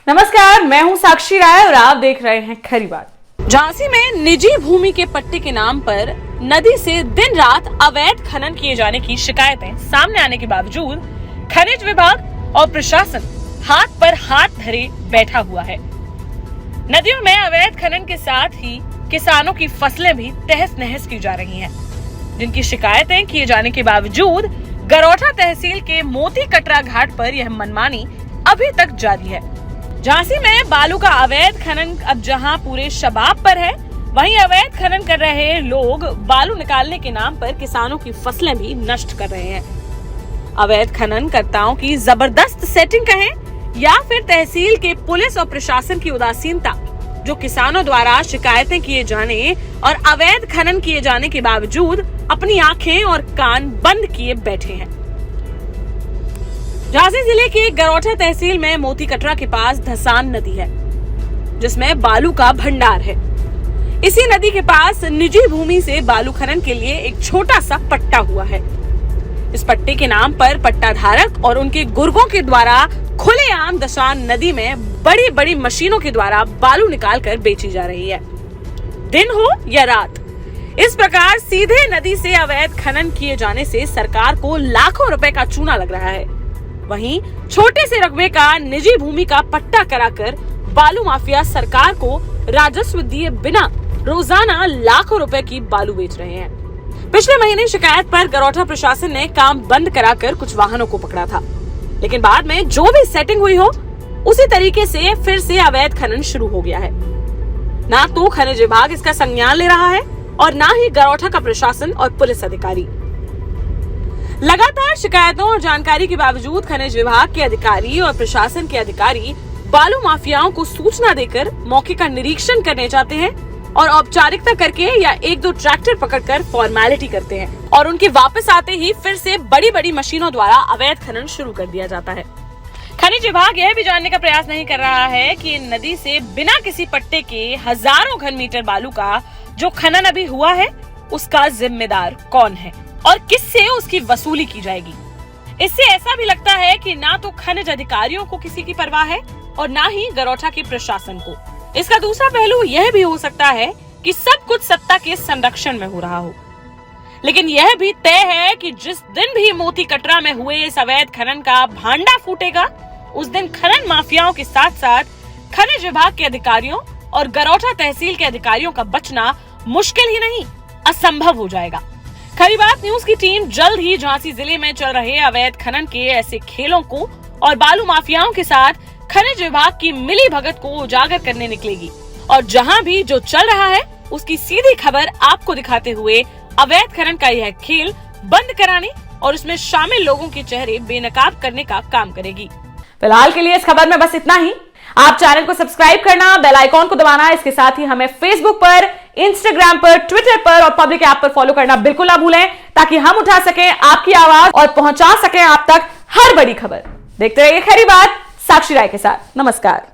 नमस्कार, मैं हूं साक्षी राय और आप देख रहे हैं खरी बात। झांसी में निजी भूमि के पट्टे के नाम पर नदी से दिन रात अवैध खनन किए जाने की शिकायतें सामने आने के बावजूद खनिज विभाग और प्रशासन हाथ पर हाथ धरे बैठा हुआ है। नदियों में अवैध खनन के साथ ही किसानों की फसलें भी तहस नहस की जा रही हैं, जिनकी शिकायतें किए जाने के बावजूद गरौठा तहसील के मोती कटरा घाट पर यह मनमानी अभी तक जारी है। झांसी में बालू का अवैध खनन अब जहां पूरे शबाब पर है, वहीं अवैध खनन कर रहे लोग बालू निकालने के नाम पर किसानों की फसलें भी नष्ट कर रहे हैं। अवैध खननकर्ताओं की जबरदस्त सेटिंग कहें या फिर तहसील के पुलिस और प्रशासन की उदासीनता, जो किसानों द्वारा शिकायतें किए जाने और अवैध खनन किए जाने के बावजूद अपनी आंखें और कान बंद किए बैठे हैं। झांसी जिले के गरौठा तहसील में मोती कटरा के पास धसान नदी है, जिसमें बालू का भंडार है। इसी नदी के पास निजी भूमि से बालू खनन के लिए एक छोटा सा पट्टा हुआ है। इस पट्टे के नाम पर पट्टा धारक और उनके गुर्गों के द्वारा खुलेआम धसान नदी में बड़ी बड़ी मशीनों के द्वारा बालू निकालकर बेची जा रही है। दिन हो या रात, इस प्रकार सीधे नदी से अवैध खनन किए जाने से सरकार को लाखों रुपए का चूना लग रहा है। वहीं छोटे से रकबे का निजी भूमि का पट्टा कराकर बालू माफिया सरकार को राजस्व दिए बिना रोजाना लाखों रुपए की बालू बेच रहे हैं। पिछले महीने शिकायत पर गरौठा प्रशासन ने काम बंद कराकर कुछ वाहनों को पकड़ा था, लेकिन बाद में जो भी सेटिंग हुई हो उसी तरीके से फिर से अवैध खनन शुरू हो गया है। ना तो खनिज विभाग इसका संज्ञान ले रहा है और ना ही गरौठा का प्रशासन और पुलिस अधिकारी। लगातार शिकायतों और जानकारी के बावजूद खनिज विभाग के अधिकारी और प्रशासन के अधिकारी बालू माफियाओं को सूचना देकर मौके का निरीक्षण करने जाते हैं और औपचारिकता करके या एक दो ट्रैक्टर पकड़कर फॉर्मेलिटी करते हैं और उनके वापस आते ही फिर से बड़ी बड़ी मशीनों द्वारा अवैध खनन शुरू कर दिया जाता है। खनिज विभाग यह भी जानने का प्रयास नहीं कर रहा है कि नदी से बिना किसी पट्टे के हजारों घन मीटर बालू का जो खनन अभी हुआ है, उसका जिम्मेदार कौन है और किससे उसकी वसूली की जाएगी। इससे ऐसा भी लगता है कि ना तो खनिज अधिकारियों को किसी की परवाह है और ना ही गरौठा के प्रशासन को। इसका दूसरा पहलू यह भी हो सकता है कि सब कुछ सत्ता के संरक्षण में हो रहा हो, लेकिन यह भी तय है कि जिस दिन भी मोती कटरा में हुए इस अवैध खनन का भांडा फूटेगा, उस दिन खनन माफियाओं के साथ साथ खनिज विभाग के अधिकारियों और गरौठा तहसील के अधिकारियों का बचना मुश्किल ही नहीं, असंभव हो जाएगा। खरी बात न्यूज की टीम जल्द ही झांसी जिले में चल रहे अवैध खनन के ऐसे खेलों को और बालू माफियाओं के साथ खनिज विभाग की मिली भगत को उजागर करने निकलेगी और जहां भी जो चल रहा है उसकी सीधी खबर आपको दिखाते हुए अवैध खनन का यह खेल बंद कराने और उसमें शामिल लोगों के चेहरे बेनकाब करने का काम करेगी। फिलहाल के लिए इस खबर में बस इतना ही। आप चैनल को सब्सक्राइब करना, बेल आइकॉन को दबाना, इसके साथ ही हमें फेसबुक पर, इंस्टाग्राम पर, ट्विटर पर और पब्लिक ऐप पर फॉलो करना बिल्कुल ना भूलें, ताकि हम उठा सकें आपकी आवाज और पहुंचा सकें आप तक हर बड़ी खबर। देखते रहिए खरी बात साक्षी राय के साथ। नमस्कार।